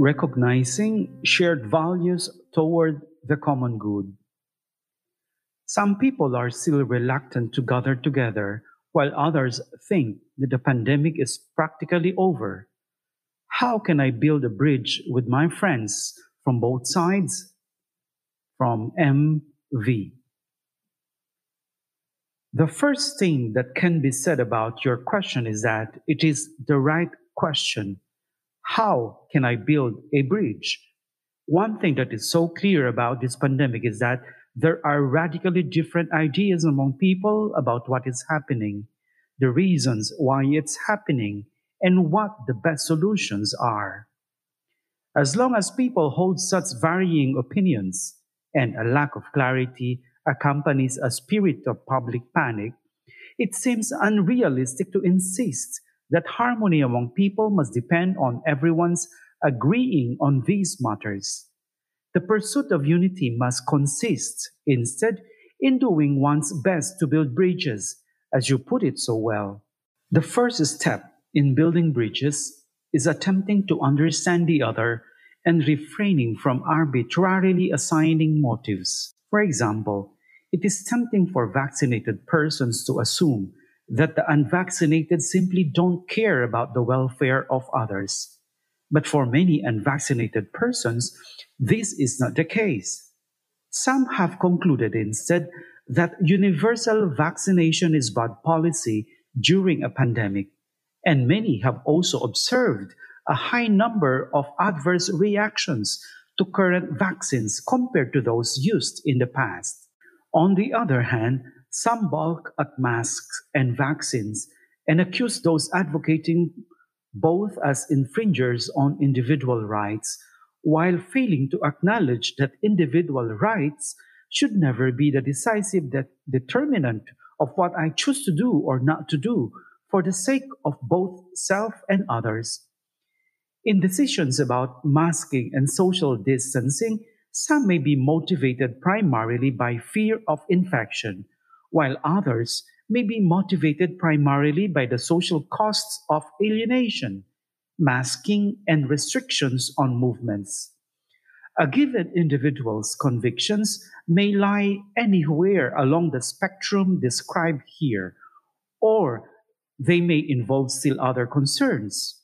recognizing shared values toward the common good. Some people are still reluctant to gather together, while others think that the pandemic is practically over. How can I build a bridge with my friends from both sides? From MV. The first thing that can be said about your question is that it is the right question. How can I build a bridge? One thing that is so clear about this pandemic is that there are radically different ideas among people about what is happening, the reasons why it's happening, and what the best solutions are. As long as people hold such varying opinions and a lack of clarity accompanies a spirit of public panic, it seems unrealistic to insist that harmony among people must depend on everyone's agreeing on these matters. The pursuit of unity must consist, instead, in doing one's best to build bridges, as you put it so well. The first step in building bridges is attempting to understand the other and refraining from arbitrarily assigning motives. For example, it is tempting for vaccinated persons to assume that the unvaccinated simply don't care about the welfare of others. But for many unvaccinated persons, this is not the case. Some have concluded instead that universal vaccination is bad policy during a pandemic, and many have also observed a high number of adverse reactions to current vaccines compared to those used in the past. On the other hand, some balk at masks and vaccines and accuse those advocating both as infringers on individual rights, while failing to acknowledge that individual rights should never be the decisive determinant of what I choose to do or not to do for the sake of both self and others. In decisions about masking and social distancing, some may be motivated primarily by fear of infection, while others may be motivated primarily by the social costs of alienation, masking, and restrictions on movements. A given individual's convictions may lie anywhere along the spectrum described here, or they may involve still other concerns.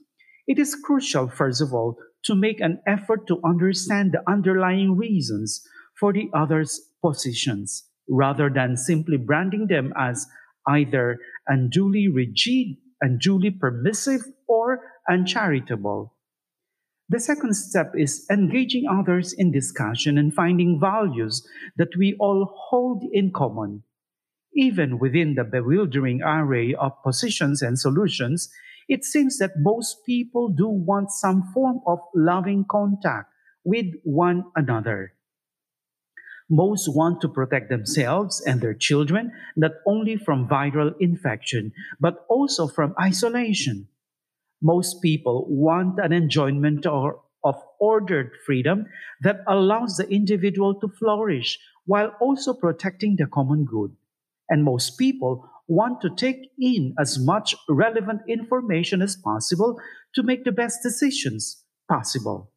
It is crucial, first of all, to make an effort to understand the underlying reasons for the other's positions, rather than simply branding them as either unduly rigid, unduly permissive, or uncharitable. The second step is engaging others in discussion and finding values that we all hold in common. Even within the bewildering array of positions and solutions, it seems that most people do want some form of loving contact with one another. Most want to protect themselves and their children not only from viral infection, but also from isolation. Most people want an enjoyment of ordered freedom that allows the individual to flourish while also protecting the common good. And most people want to take in as much relevant information as possible to make the best decisions possible.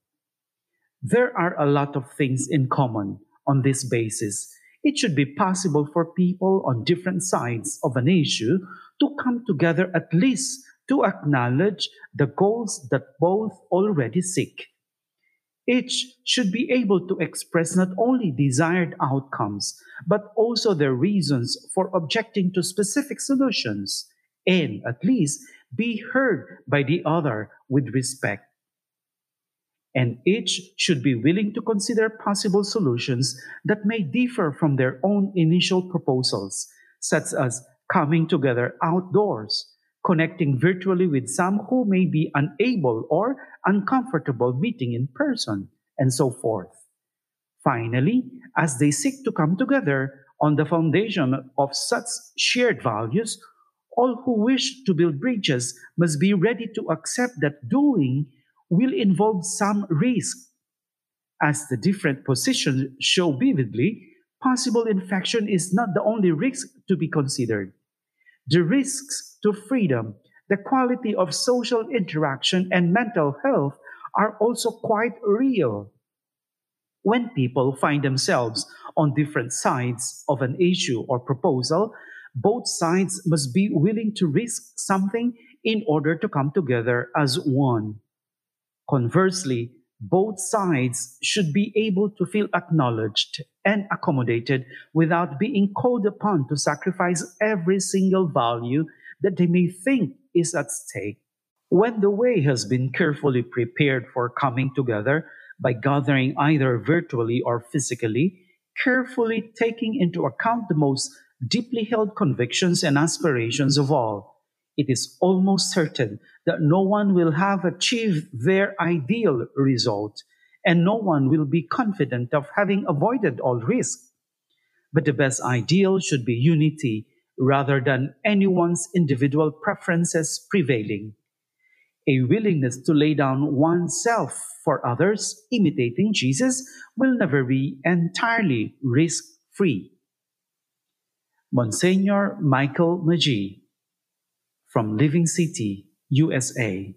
There are a lot of things in common on this basis. It should be possible for people on different sides of an issue to come together at least to acknowledge the goals that both already seek. Each should be able to express not only desired outcomes, but also their reasons for objecting to specific solutions, and at least be heard by the other with respect. And each should be willing to consider possible solutions that may differ from their own initial proposals, such as coming together outdoors, connecting virtually with some who may be unable or uncomfortable meeting in person, and so forth. Finally, as they seek to come together on the foundation of such shared values, all who wish to build bridges must be ready to accept that doing will involve some risk. As the different positions show vividly, possible infection is not the only risk to be considered. The risks to freedom, the quality of social interaction, and mental health are also quite real. When people find themselves on different sides of an issue or proposal, both sides must be willing to risk something in order to come together as one. Conversely, both sides should be able to feel acknowledged and accommodated without being called upon to sacrifice every single value that they may think is at stake. When the way has been carefully prepared for coming together by gathering either virtually or physically, carefully taking into account the most deeply held convictions and aspirations of all, it is almost certain that no one will have achieved their ideal result, and no one will be confident of having avoided all risk. But the best ideal should be unity rather than anyone's individual preferences prevailing. A willingness to lay down oneself for others, imitating Jesus, will never be entirely risk free. Monsignor Michael Magee from Living City, USA.